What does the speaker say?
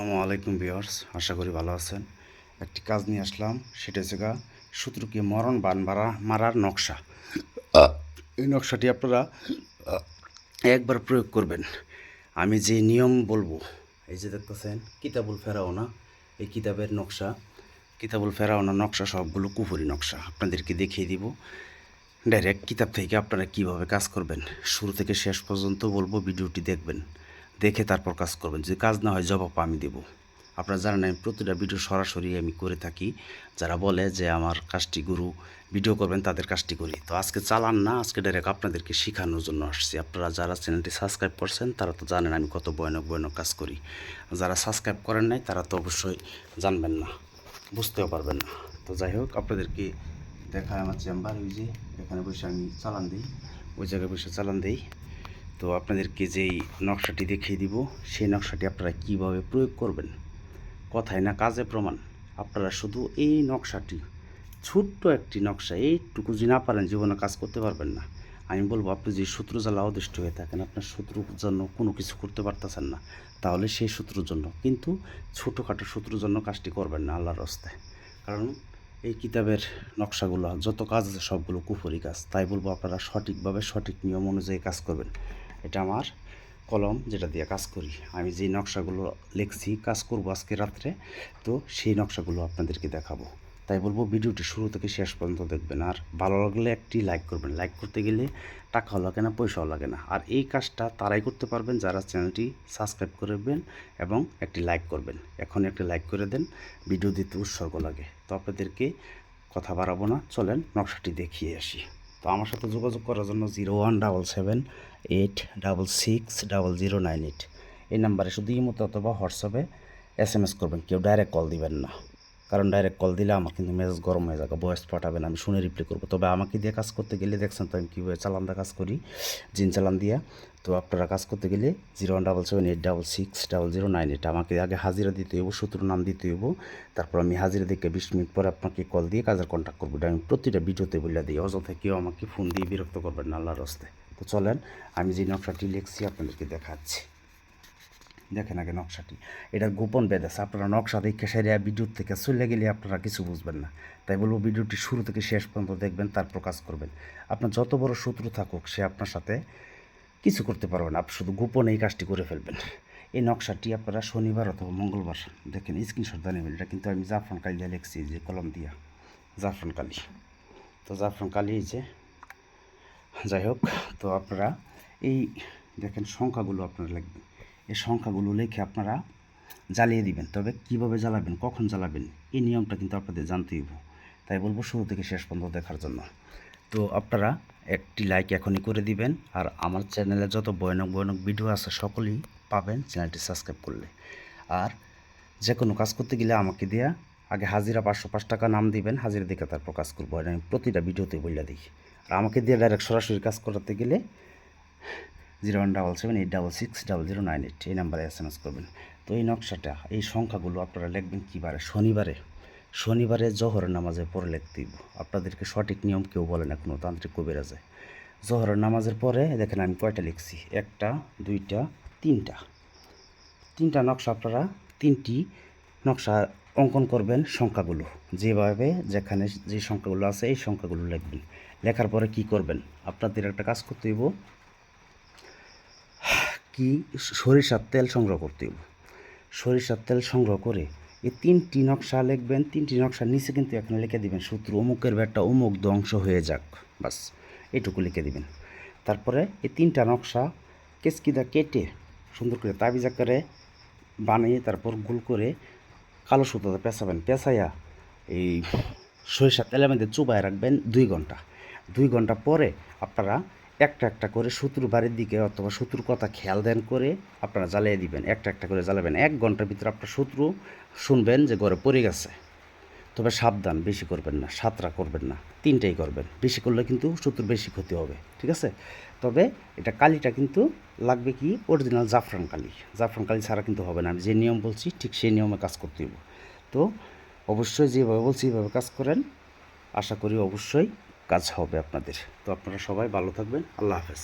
আসসালামু আলাইকুম ভিউয়ার্স, আশা করি ভালো আছেন। একটি কাজ নিয়ে আসলাম, সেটা হচ্ছে শত্রুকে মরণ বান মারার নকশা। এই নকশাটি আপনারা একবার প্রয়োগ করবেন। আমি যে নিয়ম বলবো, এই যে দেখতেছেন কিতাবুল ফেরাওনা, এই কিতাবের নকশা, কিতাবুল ফেরাওনা নকশা সবগুলো কুফরি নকশা আপনাদেরকে দেখিয়ে দিব। ডাইরেক্ট কিতাব থেকে আপনারা কিভাবে কাজ করবেন শুরু থেকে শেষ পর্যন্ত বলবো, ভিডিওটি দেখবেন, দেখে তারপর কাজ করবেন। যদি কাজ না হয় জবাব আমি দেব। আপনারা জানেন আমি প্রতিটা ভিডিও সরাসরি আমি করে থাকি। যারা বলে যে আমার কাজটি গুরু ভিডিও করবেন, তাদের কাজটি করি। তো আজকে চালান না, আজকে ডাইরেক্ট আপনাদেরকে শেখানোর জন্য আসছি। আপনারা যারা চ্যানেলটি সাবস্ক্রাইব করছেন তারা তো জানেন আমি কত ভয়ানক ভয়ানক কাজ করি। যারা সাবস্ক্রাইব করেন নাই তারা তো অবশ্যই জানবেন না, বুঝতেও পারবেন না। তো যাই হোক, আপনাদেরকে দেখায় আমার চেম্বার, ওই যে এখানে বসে আমি চালান দিই, ওই জায়গায় বসে চালান দিই। তো আপনাদেরকে যেই নকশাটি দেখিয়ে দিব, সেই নকশাটি আপনারা কীভাবে প্রয়োগ করবেন, কথায় না কাজে প্রমাণ। আপনারা শুধু এই নকশাটি, ছোট্ট একটি নকশা, এইটুকু যদি না পারেন জীবনে কাজ করতে পারবেন না। আমি বলবো, আপনি যে শত্রু জ্বালা অদৃষ্ট হয়ে থাকেন, আপনার শত্রুর জন্য কোনো কিছু করতে পারতেছেন না, তাহলে সেই শত্রুর জন্য কিন্তু ছোটোখাটো শত্রুর জন্য কাজটি করবেন না আল্লাহর রাস্তায়। কারণ এই কিতাবের নকশাগুলো যত কাজ আছে সবগুলো কুফরি কাজ। তাই বলবো আপনারা সঠিকভাবে সঠিক নিয়ম অনুযায়ী কাজ করবেন। এটা আমার কলম, যেটা দিয়ে কাজ করি। আমি যে নকশাগুলো লিখছি, কাজ করবো আজকে রাত্রে, তো সেই নকশাগুলো আপনাদেরকে দেখাবো। তাই বলবো ভিডিওটি শুরু থেকে শেষ পর্যন্ত দেখবেন। আর ভালো লাগলে একটি লাইক করবেন। লাইক করতে গেলে টাকাও লাগে না, পয়সাও লাগে না। আর এই কাজটা তারাই করতে পারবেন যারা চ্যানেলটি সাবস্ক্রাইব করবেন এবং একটি লাইক করবেন। এখন একটি লাইক করে দেন, ভিডিও দিতে উৎসর্গ লাগে। তো আপনাদেরকে কথা বাড়াবো না, চলেন নকশাটি দেখিয়ে আসি। তো আমার সাথে যোগাযোগ করার জন্য 0177866009 এই নাম্বারে শুধু ইমোতে অথবা হোয়াটসঅ্যাপে SMS করবেন। কেউ ডাইরেক্ট কল দিবেন না, কারণ ডাইরেক্ট কল দিলে আমার কিন্তু মেজাজ গরম হয়ে যাবে। ভয়েস পাঠাবেন, আমি শুনে রিপ্লাই করবো। তবে আমাকে দিয়ে কাজ করতে গেলে দেখছেন তো আমি কীভাবে চালান দিয়ে কাজ করি, জিন চালান দিয়া। তো আপনারা কাজ করতে গেলে 0177866009 আমাকে আগে হাজিরা দিতে হইব, শত্রুর নাম দিতে হইব। তারপর আমি হাজিরা দেখে 20 মিনিট পরে আপনাকে কল দিয়ে কাজের কন্ট্যাক্ট করবো। এটা আমি প্রতিটা ভিডিওতে বলে দিই। অযথা কেউ আমাকে ফোন দিয়ে বিরক্ত করবেন না আল্লাহর রাস্তায়। তো চলেন, আমি যে নকশাটি লিখছি আপনাদেরকে দেখাচ্ছি। দেখেন আগে নকশাটি, এটার গোপন বেদ আছে। আপনারা নকশা দেখে সেরিয়া ভিডিও থেকে চলে গেলে আপনারা কিছু বুঝবেন না। তাই বলবো ভিডিওটি শুরু থেকে শেষ পর্যন্ত দেখবেন, তারপর কাজ করবেন। আপনার যত বড় শত্রু থাকুক, সে আপনার সাথে কিছু করতে পারবেন, আপনি শুধু গোপনে এই কাজটি করে ফেলবেন। এই নকশাটি আপনারা শনিবার অথবা মঙ্গলবার, দেখেন স্ক্রিনশট দিয়ে নেবেন। এটা কিন্তু আমি জাফরান কালি দিয়ে লিখছি, যে কলম দিয়া জাফরান কালি। তো জাফরান কালি এই যে, যাই হোক। তো আপনারা এই দেখেন সংখ্যাগুলো আপনারা লিখবেন। এই সংখ্যাগুলো লিখে আপনারা জ্বালিয়ে দিবেন। তবে কিভাবে জ্বালাবেন, কখন জ্বালাবেন, এই নিয়মটা কিন্তু আপনাদের জানতেই হবে। তাই বলবো শুরু থেকে শেষ পর্যন্ত দেখার জন্য। তো আপনারা একটি লাইক এখনই করে দিবেন। আর আমার চ্যানেলে যত ভয়ানক ভয়ানক ভিডিও আছে সকলেই পাবেন চ্যানেলটি সাবস্ক্রাইব করলে। আর যে কোনো কাজ করতে গেলে আমাকে দেয়া আগে হাজিরা 505 টাকা নাম দিবেন, হাজিরা দেখে তারপর কাজ করবো। আর আমি প্রতিটা ভিডিওতে বলে দিই। আর আমাকে দিয়ে ডাইরেক্ট সরাসরি কাজ করাতে গেলে 0177866009 এই নাম্বারে SMS করবেন। তো এই নকশাটা, এই সংখ্যাগুলো আপনারা লিখবেন কীবারে, শনিবারে জোহরের নামাজের পরে লিখতে দিব। আপনাদেরকে সঠিক নিয়ম কেউ বলে না, কোনো তান্ত্রিক কবিরাজে। জোহরের নামাজের পরে দেখেন আমি কয়টা লিখছি, 1টা 2টা 3টা নকশা। আপনারা 3টি নকশা অঙ্কন করবেন। সংখ্যাগুলো যেভাবে যেখানে যে সংখ্যাগুলো আছে এই সংখ্যাগুলো লিখবেন। লেখার পরে কি করবেন, আপনাদের একটা কাজ করতে হইব, কি সরিষার তেল সংগ্রহ করতে হইব। সরিষার তেল সংগ্রহ করে এই 3টি নকশা লিখবেন। 3টি নকশার নিচে কিন্তু এখানে লিখে দিবেন শত্রু অমুকের বেটা অমুক ধ্বংস হয়ে যাক, বাস এইটুকু লিখে দিবেন। তারপরে এই 3টা নকশা কেচকিদা কেটে সুন্দর করে তাবিজ আকারে বানিয়ে তারপর গোল করে কালো সুতোতে পেঁচাবেন। পেঁচাইয়া এই সরিষার তেলের মধ্যে চুবায় রাখবেন 2 ঘন্টা। 2 ঘন্টা পরে আপনারা একটা একটা করে শত্রুর বাড়ির দিকে অথবা শত্রুর কথা খেয়াল দেন করে আপনারা জ্বালিয়ে দিবেন। একটা একটা করে জ্বালাবেন। 1 ঘন্টার ভিতরে আপনার শত্রু শুনবেন যে ঘরে পড়ে গেছে। তবে সাবধান, বেশি করবেন না, 7টা করবেন না, 3টাই করবেন। বেশি করলে কিন্তু শত্রুর বেশি ক্ষতি হবে, ঠিক আছে? তবে এটা কালিটা কিন্তু লাগবে কি অরিজিনাল জাফরান কালি। জাফরান কালি ছাড়া কিন্তু হবে না। আমি যে নিয়ম বলছি ঠিক সেই নিয়মে কাজ করতে হবে। তো অবশ্যই যেভাবে বলছি এইভাবে কাজ করেন, আশা করি অবশ্যই কাজ হবে আপনাদের। তো আপনারা সবাই ভালো থাকবেন। আল্লাহ হাফেজ।